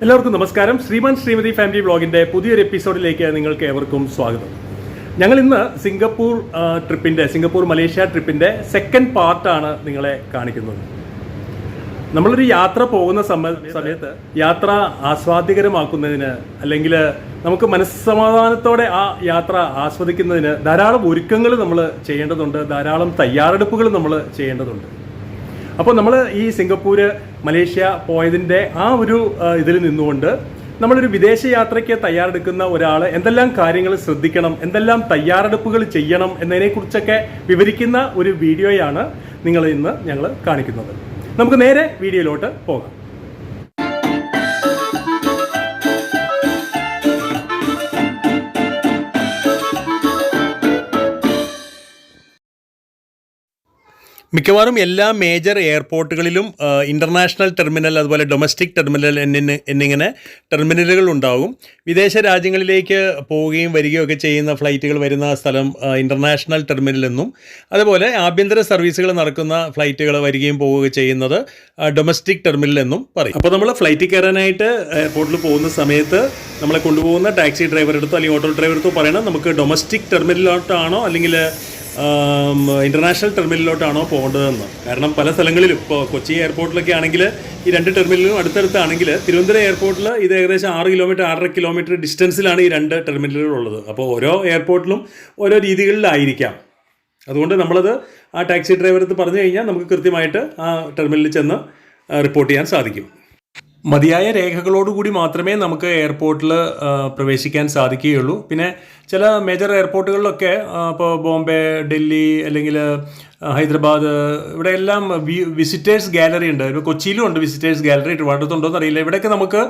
എല്ലാവർക്കും നമസ്കാരം. ശ്രീമാൻ ശ്രീമതി ഫാമിലി വ്ളോഗിൻ്റെ പുതിയൊരു എപ്പിസോഡിലേക്ക് നിങ്ങൾക്ക് ഏവർക്കും സ്വാഗതം. ഞങ്ങൾ ഇന്ന് സിംഗപ്പൂർ മലേഷ്യ ട്രിപ്പിൻ്റെ സെക്കൻഡ് പാർട്ടാണ് നിങ്ങളെ കാണിക്കുന്നത്. നമ്മളൊരു യാത്ര പോകുന്ന സമയത്ത് യാത്ര ആസ്വാദ്യകരമാക്കുന്നതിന് അല്ലെങ്കിൽ നമുക്ക് മനസ്സമാധാനത്തോടെ ആ യാത്ര ആസ്വദിക്കുന്നതിന് ധാരാളം ഒരുക്കങ്ങൾ നമ്മൾ ചെയ്യേണ്ടതുണ്ട്, ധാരാളം തയ്യാറെടുപ്പുകൾ നമ്മൾ ചെയ്യേണ്ടതുണ്ട്. അപ്പോൾ നമ്മൾ ഈ സിംഗപ്പൂര് മലേഷ്യ പോയതിൻ്റെ ആ ഒരു ഇതിൽ നിന്നുകൊണ്ട് നമ്മളൊരു വിദേശ യാത്രയ്ക്ക് തയ്യാറെടുക്കുന്ന ഒരാൾ എന്തെല്ലാം കാര്യങ്ങൾ ശ്രദ്ധിക്കണം, എന്തെല്ലാം തയ്യാറെടുപ്പുകൾ ചെയ്യണം എന്നതിനെക്കുറിച്ചൊക്കെ വിവരിക്കുന്ന ഒരു വീഡിയോയാണ് ഞങ്ങൾ കാണിക്കുന്നത്. നമുക്ക് നേരെ വീഡിയോയിലോട്ട് പോകാം. മിക്കവാറും എല്ലാ മേജർ എയർപോർട്ടുകളിലും ഇൻ്റർനാഷണൽ ടെർമിനൽ അതുപോലെ ഡൊമസ്റ്റിക് ടെർമിനൽ എന്നിങ്ങനെ ടെർമിനലുകൾ ഉണ്ടാകും. വിദേശ രാജ്യങ്ങളിലേക്ക് പോവുകയും വരികയൊക്കെ ചെയ്യുന്ന ഫ്ലൈറ്റുകൾ വരുന്ന സ്ഥലം ഇൻ്റർനാഷണൽ ടെർമിനൽ എന്നും, അതുപോലെ ആഭ്യന്തര സർവീസുകൾ നടക്കുന്ന ഫ്ലൈറ്റുകൾ വരികയും പോവുകയും ചെയ്യുന്നത് ഡൊമസ്റ്റിക് ടെർമിനൽ എന്നും പറയും. അപ്പോൾ നമ്മൾ ഫ്ലൈറ്റിൽ കയറാനായിട്ട് എയർപോർട്ടിൽ പോകുന്ന സമയത്ത് നമ്മളെ കൊണ്ടുപോകുന്ന ടാക്സി ഡ്രൈവർ എടുത്തോ അല്ലെങ്കിൽ ഓട്ടോ ഡ്രൈവർ എടുത്തോ പറയണം നമുക്ക് ഡൊമസ്റ്റിക് ടെർമിനലിലോട്ടാണോ അല്ലെങ്കിൽ ഇൻ്റർനാഷണൽ ടെർമിനലിലോട്ടാണോ പോകേണ്ടതെന്ന്. കാരണം പല സ്ഥലങ്ങളിലും ഇപ്പോൾ കൊച്ചി എയർപോർട്ടിലൊക്കെ ആണെങ്കിൽ ഈ രണ്ട് ടെർമിനലും അടുത്തടുത്താണെങ്കിൽ തിരുവനന്തപുരം എയർപോർട്ടിൽ ഇത് ഏകദേശം 6-6.5 കിലോമീറ്റർ ഡിസ്റ്റൻസിലാണ് ഈ രണ്ട് ടെർമിനലുകളുള്ളത്. അപ്പോൾ ഓരോ എയർപോർട്ടിലും ഓരോ രീതികളിലായിരിക്കാം. അതുകൊണ്ട് നമ്മളത് ആ ടാക്സി ഡ്രൈവർക്ക് പറഞ്ഞു കഴിഞ്ഞാൽ നമുക്ക് കൃത്യമായിട്ട് ആ ടെർമിനലിൽ ചെന്ന് റിപ്പോർട്ട് ചെയ്യാൻ സാധിക്കും. മതിയായ രേഖകളോടുകൂടി മാത്രമേ നമുക്ക് എയർപോർട്ടിൽ പ്രവേശിക്കാൻ സാധിക്കുകയുള്ളൂ. പിന്നെ ചില മേജർ എയർപോർട്ടുകളിലൊക്കെ ഇപ്പോൾ ബോംബെ, ഡൽഹി അല്ലെങ്കിൽ ഹൈദരാബാദ് ഇവിടെയെല്ലാം വിസിറ്റേഴ്സ് ഗാലറി ഉണ്ട്. ഇപ്പോൾ കൊച്ചിയിലും ഉണ്ട് വിസിറ്റേഴ്സ് ഗാലറി, ട്രിവാൻഡ്രത്തുണ്ടോ എന്നറിയില്ല. ഇവിടെയൊക്കെ നമുക്ക്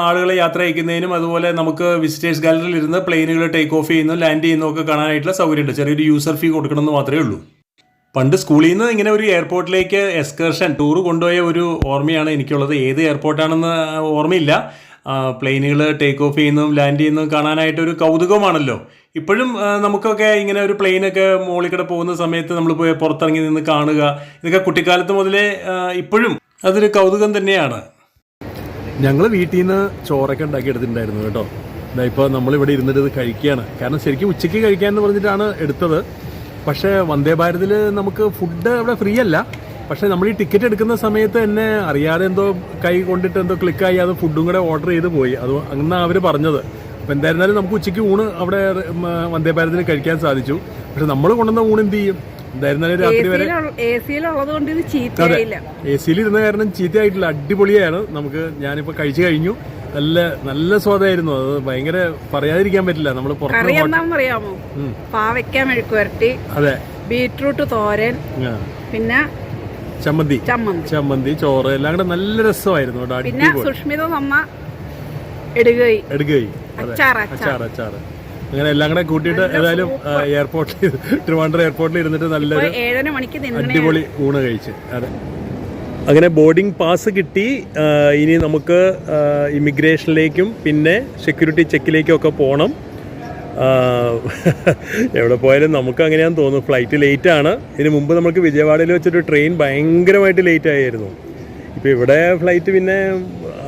ആളുകളെ യാത്ര അയക്കുന്നതിനും അതുപോലെ നമുക്ക് വിസിറ്റേഴ്സ് ഗാലറിയിൽ ഇരുന്ന് പ്ലെയിനുകൾ ടേക്ക് ഓഫ് ചെയ്യുന്നതും ലാൻഡ് ചെയ്യുന്നതും ഒക്കെ കാണാനായിട്ടുള്ള സൗകര്യമുണ്ട്. ചെറിയൊരു യൂസർ ഫീ കൊടുക്കണമെന്ന് മാത്രമേ ഉള്ളൂ. പണ്ട് സ്കൂളിൽ നിന്ന് ഇങ്ങനെ ഒരു എയർപോർട്ടിലേക്ക് എക്സ്കർഷൻ ടൂർ കൊണ്ടുപോയ ഒരു ഓർമ്മയാണ് എനിക്കുള്ളത്. ഏത് എയർപോർട്ടാണെന്ന് ഓർമ്മയില്ല. പ്ലെയിനുകൾ ടേക്ക് ഓഫ് ചെയ്യുന്നതും ലാൻഡ് ചെയ്യുന്നതും കാണാനായിട്ടൊരു കൗതുകമാണല്ലോ. ഇപ്പോഴും നമുക്കൊക്കെ ഇങ്ങനെ ഒരു പ്ലെയിനൊക്കെ മുകളിൽ കൂടെ പോകുന്ന സമയത്ത് നമ്മൾ പോയി പുറത്തിറങ്ങി നിന്ന് കാണുക, ഇതൊക്കെ കുട്ടിക്കാലത്ത് മുതലേ ഇപ്പോഴും അതൊരു കൗതുകം തന്നെയാണ്. ഞങ്ങൾ വീട്ടിൽ നിന്ന് ചോറൊക്കെ ഉണ്ടാക്കി എടുത്തിട്ടുണ്ടായിരുന്നു കേട്ടോ. ഇപ്പോൾ നമ്മളിവിടെ ഇരുന്നിട്ട് ഇത് കഴിക്കുകയാണ്. കാരണം ശരിക്കും ഉച്ചയ്ക്ക് കഴിക്കാമെന്ന് പറഞ്ഞിട്ടാണ് എടുത്തത്. പക്ഷേ വന്ദേ ഭാരതിൽ നമുക്ക് ഫുഡ് അവിടെ ഫ്രീ അല്ല. പക്ഷേ നമ്മൾ ഈ ടിക്കറ്റ് എടുക്കുന്ന സമയത്ത് എന്നെ അറിയാതെ എന്തോ കൈ കൊണ്ടിട്ട് എന്തോ ക്ലിക്കായി അത് ഫുഡും കൂടെ ഓർഡർ ചെയ്ത് പോയി. അത് അങ്ങനെ അവർ പറഞ്ഞത്. അപ്പോൾ എന്തായിരുന്നാലും നമുക്ക് ഉച്ചയ്ക്ക് ഊണ് അവിടെ വന്ദേ ഭാരതിൽ കഴിക്കാൻ സാധിച്ചു. പക്ഷെ നമ്മൾ കൊണ്ടുവന്ന ഊണ് എന്ത് ചെയ്യും? എന്തായിരുന്നാലും രാത്രി വരെ അതെ എ സിയിൽ ഇരുന്ന കാരണം ചീത്തയായിട്ടില്ല, അടിപൊളിയാണ്. ഞാനിപ്പോൾ കഴിച്ചു കഴിഞ്ഞു. നല്ല സ്വാദായിരുന്നു. അത് ഭയങ്കര പറയാതിരിക്കാൻ പറ്റില്ല. നമ്മൾ അറിയാമോ? പാവയ്ക്ക മെഴുക്കുവരട്ടി, അതെ, ബീട്രൂട്ട് തോരൻ, പിന്നെ ചമ്മന്തി, ചോറ് എല്ലാം കൂടെ നല്ല രസമായിരുന്നു. പിന്നെ സുഷ്മിത നമ്മ എടുകൈ അച്ചാറ് അങ്ങനെ എല്ലാം കൂടെ കൂട്ടിയിട്ട് ഏതായാലും എയർപോർട്ടിൽ ട്രിവാൻഡ്രം എയർപോർട്ടിൽ ഇരുന്നിട്ട് നല്ലൊരു 7:30 മണിക്ക് അടിപൊളി ഊണ് കഴിച്ച്. അതെ, അങ്ങനെ ബോർഡിംഗ് പാസ് കിട്ടി. ഇനി നമുക്ക് ഇമിഗ്രേഷനിലേക്കും പിന്നെ സെക്യൂരിറ്റി ചെക്കിലേക്കും ഒക്കെ പോകണം. എവിടെ പോയാലും നമുക്ക് അങ്ങനെയാണെന്ന് തോന്നുന്നു. ഫ്ലൈറ്റ് ലേറ്റാണ്. ഇതിന് മുമ്പ് നമുക്ക് വിജയവാഡയിൽ വെച്ചൊരു ട്രെയിൻ ഭയങ്കരമായിട്ട് ലേറ്റ് ആയിരുന്നു. ഇപ്പോൾ ഇവിടെ ഫ്ലൈറ്റ് പിന്നെ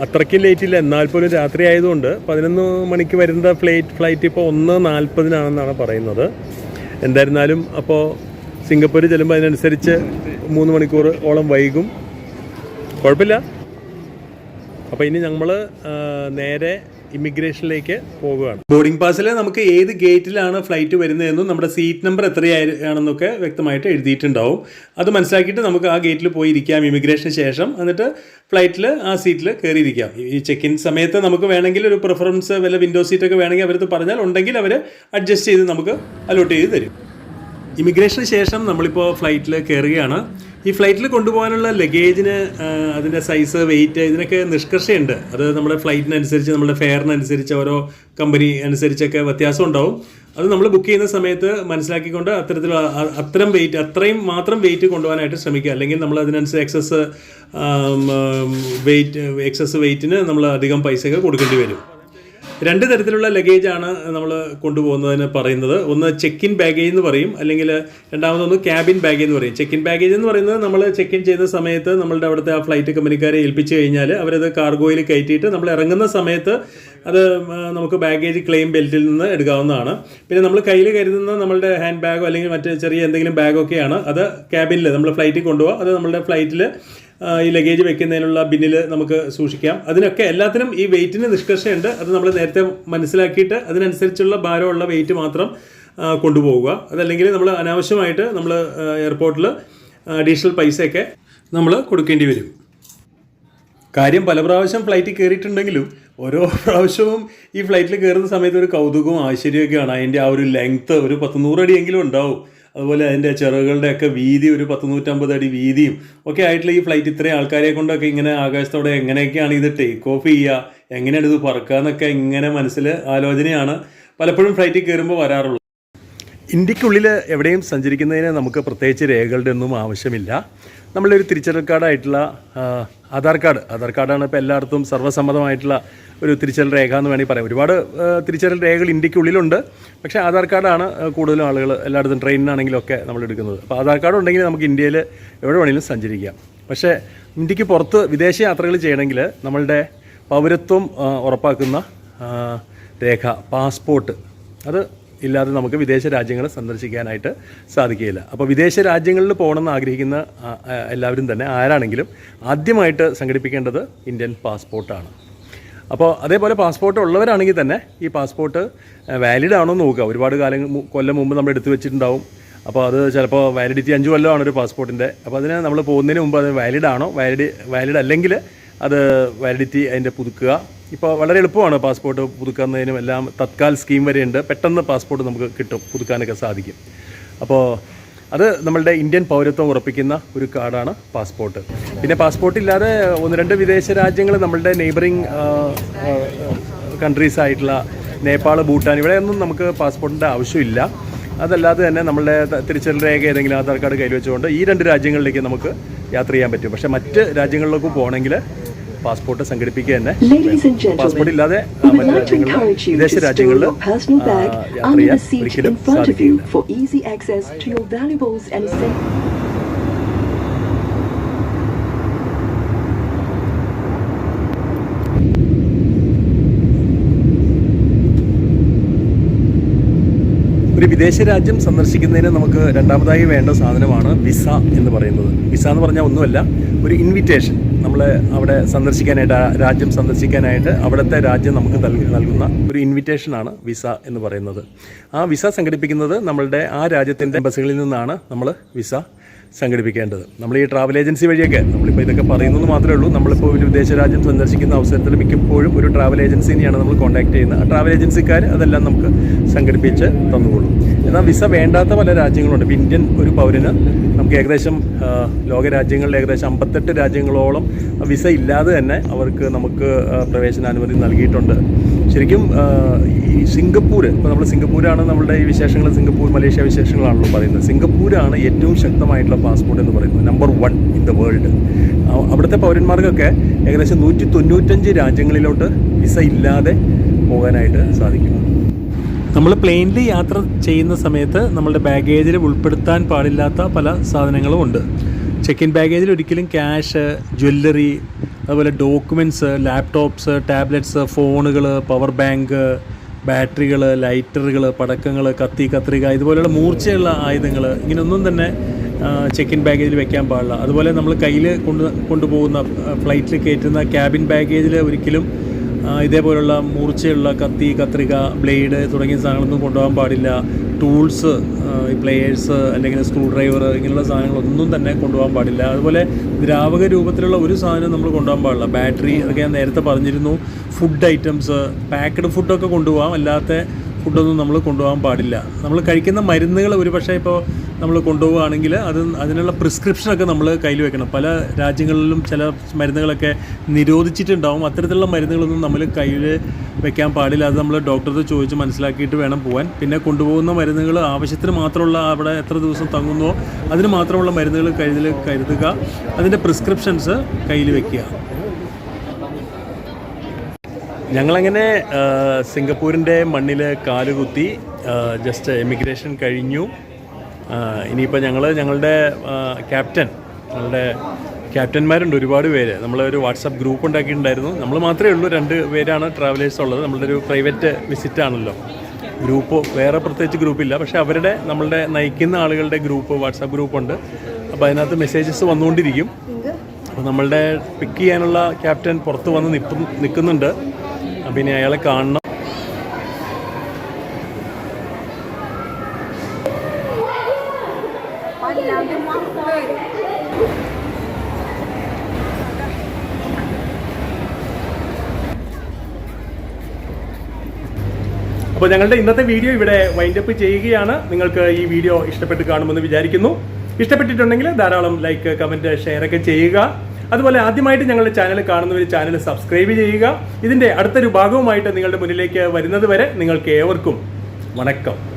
അത്രയ്ക്കും ലേറ്റ് ഇല്ല. എന്നാൽ പോലും രാത്രി ആയതുകൊണ്ട് 11 മണിക്ക് വരുന്ന ഫ്ലൈറ്റ് ഇപ്പോൾ 1:40 പറയുന്നത്. എന്തായിരുന്നാലും അപ്പോൾ സിംഗപ്പൂർ ചെല്ലുമ്പോൾ അതിനനുസരിച്ച് 3 മണിക്കൂർ ഓളം വൈകും. കുഴപ്പമില്ല. അപ്പോൾ ഇനി നമ്മൾ നേരെ ഇമിഗ്രേഷനിലേക്ക് പോകുകയാണ്. ബോർഡിംഗ് പാസിൽ നമുക്ക് ഏത് ഗേറ്റിലാണ് ഫ്ലൈറ്റ് വരുന്നതെന്നും നമ്മുടെ സീറ്റ് നമ്പർ എത്രയാണെന്നൊക്കെ വ്യക്തമായിട്ട് എഴുതിയിട്ടുണ്ടാവും. അത് മനസ്സിലാക്കിയിട്ട് നമുക്ക് ആ ഗേറ്റിൽ പോയി ഇരിക്കാം ഇമിഗ്രേഷന് ശേഷം. എന്നിട്ട് ഫ്ലൈറ്റിൽ ആ സീറ്റിൽ കയറിയിരിക്കാം. ഈ ചെക്ക് ഇൻ സമയത്ത് നമുക്ക് വേണമെങ്കിൽ ഒരു പ്രിഫറൻസ് വല്ല വിൻഡോ സീറ്റൊക്കെ വേണമെങ്കിൽ അവരത് പറഞ്ഞാൽ ഉണ്ടെങ്കിൽ അവർ അഡ്ജസ്റ്റ് ചെയ്ത് നമുക്ക് അലോട്ട് ചെയ്ത് തരും. ഇമിഗ്രേഷന് ശേഷം നമ്മളിപ്പോൾ ഫ്ലൈറ്റിൽ കയറുകയാണ്. ഈ ഫ്ലൈറ്റിൽ കൊണ്ടുപോകാനുള്ള ലഗേജിന് അതിൻ്റെ സൈസ്, വെയിറ്റ് ഇതിനൊക്കെ നിഷ്കർഷയുണ്ട്. അത് നമ്മുടെ ഫ്ലൈറ്റിനനുസരിച്ച് നമ്മുടെ ഫെയറിനനുസരിച്ച് ഓരോ കമ്പനി അനുസരിച്ചൊക്കെ വ്യത്യാസം ഉണ്ടാവും. അത് നമ്മൾ ബുക്ക് ചെയ്യുന്ന സമയത്ത് മനസ്സിലാക്കിക്കൊണ്ട് അത്രയും മാത്രം വെയിറ്റ് കൊണ്ടുപോകാനായിട്ട് ശ്രമിക്കുക. അല്ലെങ്കിൽ നമ്മൾ അതിനനുസരിച്ച് എക്സസ് വെയിറ്റിന് നമ്മൾ അധികം പൈസയൊക്കെ കൊടുക്കേണ്ടി വരും. രണ്ട് തരത്തിലുള്ള ലഗേജാണ് നമ്മൾ കൊണ്ടുപോകുന്നതിന് പറയുന്നത്. ഒന്ന് ചെക്ക് ഇൻ ബാഗേജ് എന്ന് പറയും, അല്ലെങ്കിൽ രണ്ടാമതൊന്ന് ക്യാബിൻ ബാഗേജ് എന്ന് പറയും. ചെക്ക് ഇൻ ബാഗേജ് എന്ന് പറയുന്നത് നമ്മൾ ചെക്ക് ഇൻ ചെയ്യുന്ന സമയത്ത് നമ്മളുടെ അവിടുത്തെ ആ ഫ്ലൈറ്റ് കമ്പനിക്കാരെ ഏൽപ്പിച്ച് കഴിഞ്ഞാൽ അവരത് കാർഗോയിൽ കയറ്റിയിട്ട് നമ്മൾ ഇറങ്ങുന്ന സമയത്ത് അത് നമുക്ക് ബാഗേജ് ക്ലെയിം ബെൽറ്റിൽ നിന്ന് എടുക്കാവുന്നതാണ്. പിന്നെ നമ്മൾ കയ്യിൽ കരുതുന്ന നമ്മളുടെ ഹാൻഡ് ബാഗോ അല്ലെങ്കിൽ മറ്റ് ചെറിയ എന്തെങ്കിലും ബാഗൊക്കെയാണ് അത് ക്യാബിനിൽ നമ്മൾ ഫ്ലൈറ്റിൽ കൊണ്ടുപോകുക. അത് നമ്മളുടെ ഫ്ലൈറ്റിൽ ഈ ലഗേജ് വെക്കുന്നതിനുള്ള ബിന്നിൽ നമുക്ക് സൂക്ഷിക്കാം. അതിനൊക്കെ എല്ലാത്തിനും ഈ വെയിറ്റിന് നിഷ്കർഷയുണ്ട്. അത് നമ്മൾ നേരത്തെ മനസ്സിലാക്കിയിട്ട് അതിനനുസരിച്ചുള്ള ഭാരമുള്ള വെയിറ്റ് മാത്രം കൊണ്ടുപോവുക. അതല്ലെങ്കിൽ നമ്മൾ അനാവശ്യമായിട്ട് നമ്മൾ എയർപോർട്ടിൽ അഡീഷണൽ പൈസയൊക്കെ നമ്മൾ കൊടുക്കേണ്ടി വരും. കാര്യം പല പ്രാവശ്യം ഫ്ലൈറ്റിൽ കയറിയിട്ടുണ്ടെങ്കിലും ഓരോ പ്രാവശ്യവും ഈ ഫ്ലൈറ്റിൽ കയറുന്ന സമയത്ത് ഒരു കൗതുകവും ആശ്ചര്യമൊക്കെയാണ്. അതിൻ്റെ ആ ഒരു ലെങ്ത്ത് ഒരു 100 അടിയെങ്കിലും ഉണ്ടാവും. അതുപോലെ അതിൻ്റെ ചിറകുകളുടെയൊക്കെ വീതി ഒരു 150 അടി വീതിയും ഒക്കെ ആയിട്ടുള്ള ഈ ഫ്ലൈറ്റ് ഇത്രയും ആൾക്കാരെ കൊണ്ടൊക്കെ ഇങ്ങനെ ആകാശത്തോടെ എങ്ങനെയൊക്കെയാണ് ഇത് ടേക്ക് ഓഫ് ചെയ്യുക, എങ്ങനെയാണ് ഇത് പറക്കുക എന്നൊക്കെ ഇങ്ങനെ മനസ്സിൽ ആലോചനയാണ് പലപ്പോഴും ഫ്ലൈറ്റിൽ കയറുമ്പോൾ വരാറുള്ളത്. ഇന്ത്യക്കുള്ളിൽ എവിടെയും സഞ്ചരിക്കുന്നതിന് നമുക്ക് പ്രത്യേകിച്ച് രേഖകളുടെ ഒന്നും ആവശ്യമില്ല. നമ്മളുടെ ഒരു തിരിച്ചറിയൽ കാർഡായിട്ടുള്ള ആധാർ കാർഡാണ് ഇപ്പോൾ എല്ലായിടത്തും സർവ്വസമ്മതമായിട്ടുള്ള ഒരു തിരിച്ചറിയൽ രേഖ എന്ന് വേണമെങ്കിൽ പറയാം. ഒരുപാട് തിരിച്ചറിയൽ രേഖകൾ ഇന്ത്യക്കുള്ളിലുണ്ട്, പക്ഷേ ആധാർ കാർഡാണ് കൂടുതലും ആളുകൾ എല്ലായിടത്തും ട്രെയിനിനാണെങ്കിലും ഒക്കെ നമ്മൾ എടുക്കുന്നത്. അപ്പോൾ ആധാർ കാർഡ് ഉണ്ടെങ്കിൽ നമുക്ക് ഇന്ത്യയിൽ എവിടെ വേണമെങ്കിലും സഞ്ചരിക്കാം. പക്ഷേ ഇന്ത്യക്ക് പുറത്ത് വിദേശ യാത്രകൾ ചെയ്യണമെങ്കിൽ നമ്മളുടെ പൗരത്വം ഉറപ്പാക്കുന്ന രേഖ പാസ്പോർട്ട് അത് ഇല്ലാതെ നമുക്ക് വിദേശ രാജ്യങ്ങൾ സന്ദർശിക്കാനായിട്ട് സാധിക്കുകയില്ല. അപ്പോൾ വിദേശ രാജ്യങ്ങളിൽ പോകണമെന്ന് ആഗ്രഹിക്കുന്ന എല്ലാവരും തന്നെ ആരാണെങ്കിലും ആദ്യമായിട്ട് സംഘടിപ്പിക്കേണ്ടത് ഇന്ത്യൻ പാസ്പോർട്ടാണ്. അപ്പോൾ അതേപോലെ പാസ്പോർട്ട് ഉള്ളവരാണെങ്കിൽ തന്നെ ഈ പാസ്പോർട്ട് വാലിഡ് ആണോ എന്ന് നോക്കുക. ഒരുപാട് കൊല്ലം മുമ്പ് നമ്മൾ എടുത്തു വെച്ചിട്ടുണ്ടാവും. അപ്പോൾ അത് ചിലപ്പോൾ വാലിഡിറ്റി 5 കൊല്ലമാണ് ഒരു പാസ്പോർട്ടിൻ്റെ. അപ്പോൾ അതിന് നമ്മൾ പോകുന്നതിന് മുമ്പ് അത് വാലിഡ് ആണോ, വാലിഡ് അല്ലെങ്കിൽ അത് വാലിഡിറ്റി അതിൻ്റെ പുതുക്കുക. ഇപ്പോൾ വളരെ എളുപ്പമാണ് പാസ്പോർട്ട് പുതുക്കുന്നതിനും എല്ലാം. തത്കാൽ സ്കീം വരെയുണ്ട്. പെട്ടെന്ന് പാസ്പോർട്ട് നമുക്ക് കിട്ടും, പുതുക്കാനൊക്കെ സാധിക്കും. അപ്പോൾ അത് നമ്മളുടെ ഇന്ത്യൻ പൗരത്വം ഉറപ്പിക്കുന്ന ഒരു കാർഡാണ് പാസ്പോർട്ട്. പിന്നെ പാസ്പോർട്ട് ഇല്ലാതെ 1-2 വിദേശ രാജ്യങ്ങൾ നമ്മളുടെ നെയ്ബറിങ് കൺട്രീസ് ആയിട്ടുള്ള നേപ്പാൾ, ഭൂട്ടാൻ ഇവിടെയൊന്നും നമുക്ക് പാസ്പോർട്ടിൻ്റെ ആവശ്യമില്ല. അതല്ലാതെ തന്നെ നമ്മളുടെ തിരിച്ചറിയൽ രേഖ ഏതെങ്കിലും ആധാർ കാർഡ് കയ്യിൽ വെച്ചുകൊണ്ട് ഈ 2 രാജ്യങ്ങളിലേക്ക് നമുക്ക് യാത്ര ചെയ്യാൻ പറ്റും. പക്ഷേ മറ്റ് രാജ്യങ്ങളിലേക്ക് പോകണമെങ്കിൽ പാസ്പോർട്ട് സംഘടിപ്പിക്കുക തന്നെ. പാസ്പോർട്ട് ഇല്ലാതെ മറ്റ് രാജ്യങ്ങളിൽ വിദേശ രാജ്യങ്ങളിൽ യാത്ര ചെയ്യാൻ ഒരിക്കലും സാധിക്കില്ല. ഒരു വിദേശ രാജ്യം സന്ദർശിക്കുന്നതിന് നമുക്ക് രണ്ടാമതായി വേണ്ട സാധനമാണ് വിസ എന്ന് പറയുന്നത്. വിസ എന്ന് പറഞ്ഞാൽ ഒന്നുമല്ല, ഒരു ഇൻവിറ്റേഷൻ. നമ്മൾ അവിടെ സന്ദർശിക്കാനായിട്ട്, ആ രാജ്യം സന്ദർശിക്കാനായിട്ട് അവിടുത്തെ രാജ്യം നമുക്ക് നൽകുന്ന ഒരു ഇൻവിറ്റേഷനാണ് വിസ എന്ന് പറയുന്നത്. ആ വിസ സംഘടിപ്പിക്കുന്നത് നമ്മളുടെ ആ രാജ്യത്തിൻ്റെ എംബസികളിൽ നിന്നാണ് നമ്മൾ വിസ സംഘടിപ്പിക്കേണ്ടത്. നമ്മൾ ഈ ട്രാവൽ ഏജൻസി വഴിയൊക്കെ നമ്മളിപ്പോൾ ഇതൊക്കെ പറയുന്നത് മാത്രമേ ഉള്ളൂ. നമ്മളിപ്പോൾ ഒരു വിദേശ രാജ്യം സന്ദർശിക്കുന്ന അവസരത്തിൽ മിക്കപ്പോഴും ഒരു ട്രാവൽ ഏജൻസിനെയാണ് നമ്മൾ കോൺടാക്ട് ചെയ്യുന്നത്. ആ ട്രാവൽ ഏജൻസിക്കാർ അതെല്ലാം നമുക്ക് സംഘടിപ്പിച്ച് തന്നുകൊള്ളും. എന്നാൽ വിസ വേണ്ടാത്ത പല രാജ്യങ്ങളുണ്ട്. ഇപ്പോൾ ഇന്ത്യൻ ഒരു പൗരന് നമുക്ക് ഏകദേശം ലോകരാജ്യങ്ങളിൽ ഏകദേശം 58 രാജ്യങ്ങളോളം വിസ ഇല്ലാതെ തന്നെ നമുക്ക് പ്രവേശനാനുമതി നൽകിയിട്ടുണ്ട്. ശരിക്കും ഈ സിംഗപ്പൂർ, ഇപ്പോൾ നമ്മൾ സിംഗപ്പൂരാണ് നമ്മളുടെ ഈ വിശേഷങ്ങൾ, സിംഗപ്പൂർ മലേഷ്യ വിശേഷങ്ങളാണല്ലോ പറയുന്നത്. സിംഗപ്പൂരാണ് ഏറ്റവും ശക്തമായിട്ടുള്ള പാസ്പോർട്ട് എന്ന് പറയുന്നത്, നമ്പർ 1 ഇൻ ദ വേൾഡ്. അവിടുത്തെ പൗരന്മാർക്കൊക്കെ ഏകദേശം 195 രാജ്യങ്ങളിലോട്ട് വിസ ഇല്ലാതെ പോകാനായിട്ട് സാധിക്കും. നമ്മൾ പ്ലെയിനിൽ യാത്ര ചെയ്യുന്ന സമയത്ത് നമ്മളുടെ ബാഗേജിൽ ഉൾപ്പെടുത്താൻ പാടില്ലാത്ത പല സാധനങ്ങളും ഉണ്ട്. ചെക്ക് ഇൻ ബാഗേജിൽ ഒരിക്കലും ക്യാഷ്, ജ്വല്ലറി, അതുപോലെ ഡോക്യുമെൻറ്റ്സ്, ലാപ്ടോപ്സ്, ടാബ്ലറ്റ്സ്, ഫോണുകൾ, പവർ ബാങ്ക്, ബാറ്ററികൾ, ലൈറ്ററുകൾ, പടക്കങ്ങൾ, കത്രിക ഇതുപോലെയുള്ള മൂർച്ചയുള്ള ആയുധങ്ങൾ ഇങ്ങനെയൊന്നും തന്നെ ചെക്ക് ഇൻ ബാഗേജിൽ വെക്കാൻ പാടില്ല. അതുപോലെ നമ്മൾ കയ്യിൽ കൊണ്ടുപോകുന്ന ഫ്ലൈറ്റിൽ കയറ്റുന്ന ക്യാബിൻ ബാഗേജിൽ ഒരിക്കലും ഇതേപോലുള്ള മൂർച്ചയുള്ള കത്രിക, ബ്ലേഡ് തുടങ്ങിയ സാധനങ്ങളൊന്നും കൊണ്ടുപോകാൻ പാടില്ല. ടൂൾസ്, പ്ലെയേഴ്സ് അല്ലെങ്കിൽ സ്ക്രൂ ഡ്രൈവർ ഇങ്ങനെയുള്ള സാധനങ്ങളൊന്നും തന്നെ കൊണ്ടുപോകാൻ പാടില്ല. അതുപോലെ ദ്രാവക രൂപത്തിലുള്ള ഒരു സാധനം നമ്മൾ കൊണ്ടുപോകാൻ പാടില്ല. ബാറ്ററി അതൊക്കെ ഞാൻ നേരത്തെ പറഞ്ഞിരുന്നു. ഫുഡ് ഐറ്റംസ്, പാക്ക്ഡ് ഫുഡൊക്കെ കൊണ്ടുപോകാം, അല്ലാത്ത ഫുഡൊന്നും നമ്മൾ കൊണ്ടുപോകാൻ പാടില്ല. നമ്മൾ കഴിക്കുന്ന മരുന്നുകൾ ഒരു പക്ഷേ ഇപ്പോൾ നമ്മൾ കൊണ്ടുപോവുകയാണെങ്കിൽ അതിനുള്ള പ്രിസ്ക്രിപ്ഷനൊക്കെ നമ്മൾ കയ്യിൽ വെക്കണം. പല രാജ്യങ്ങളിലും ചില മരുന്നുകളൊക്കെ നിരോധിച്ചിട്ടുണ്ടാവും. അത്തരത്തിലുള്ള മരുന്നുകളൊന്നും നമ്മൾ കയ്യിൽ വെക്കാൻ പാടില്ല. അത് നമ്മൾ ഡോക്ടറോട് ചോദിച്ച് മനസ്സിലാക്കിയിട്ട് വേണം പോകാൻ. പിന്നെ കൊണ്ടുപോകുന്ന മരുന്നുകൾ ആവശ്യത്തിന് മാത്രമുള്ള, അവിടെ എത്ര ദിവസം തങ്ങുന്നോ അതിന് മാത്രമുള്ള മരുന്നുകൾ കരുതുക. അതിൻ്റെ പ്രിസ്ക്രിപ്ഷൻസ് കയ്യിൽ വെക്കുക. ഞങ്ങളങ്ങനെ സിംഗപ്പൂരിൻ്റെ മണ്ണിൽ കാലുകുത്തി ജസ്റ്റ് എമിഗ്രേഷൻ കഴിഞ്ഞു. ഇനിയിപ്പോൾ ഞങ്ങളുടെ ക്യാപ്റ്റന്മാരുണ്ട് ഒരുപാട് പേര്. നമ്മളൊരു വാട്സപ്പ് ഗ്രൂപ്പ് ഉണ്ടാക്കിയിട്ടുണ്ടായിരുന്നു. നമ്മൾ മാത്രമേ ഉള്ളൂ, 2 പേരാണ് ട്രാവലേഴ്സ് ഉള്ളത്. നമ്മളുടെ ഒരു പ്രൈവറ്റ് വിസിറ്റ് ആണല്ലോ. ഗ്രൂപ്പ് വേറെ പ്രത്യേകിച്ച് ഗ്രൂപ്പില്ല, പക്ഷേ നമ്മളുടെ നയിക്കുന്ന ആളുകളുടെ ഗ്രൂപ്പ്, വാട്സാപ്പ് ഗ്രൂപ്പുണ്ട്. അപ്പോൾ അതിനകത്ത് മെസ്സേജസ് വന്നുകൊണ്ടിരിക്കും. അപ്പോൾ നമ്മളുടെ പിക്ക് ചെയ്യാനുള്ള ക്യാപ്റ്റൻ പുറത്ത് വന്ന് നിൽക്കുന്നുണ്ട്. അപ്പം ഇനി അയാളെ കാണണം. അപ്പോൾ ഞങ്ങളുടെ ഇന്നത്തെ വീഡിയോ ഇവിടെ വൈൻഡപ്പ് ചെയ്യുകയാണ്. നിങ്ങൾക്ക് ഈ വീഡിയോ ഇഷ്ടപ്പെട്ട് കാണുമെന്ന് വിചാരിക്കുന്നു. ഇഷ്ടപ്പെട്ടിട്ടുണ്ടെങ്കിൽ ധാരാളം ലൈക്ക്, കമൻറ്റ്, ഷെയർ ഒക്കെ ചെയ്യുക. അതുപോലെ ആദ്യമായിട്ട് ഞങ്ങളുടെ ചാനൽ കാണുന്നവർ ചാനൽ സബ്സ്ക്രൈബ് ചെയ്യുക. ഇതിൻ്റെ അടുത്തൊരു ഭാഗവുമായിട്ട് നിങ്ങളുടെ മുന്നിലേക്ക് വരുന്നത് വരെ നിങ്ങൾക്ക് ഏവർക്കും വണക്കം.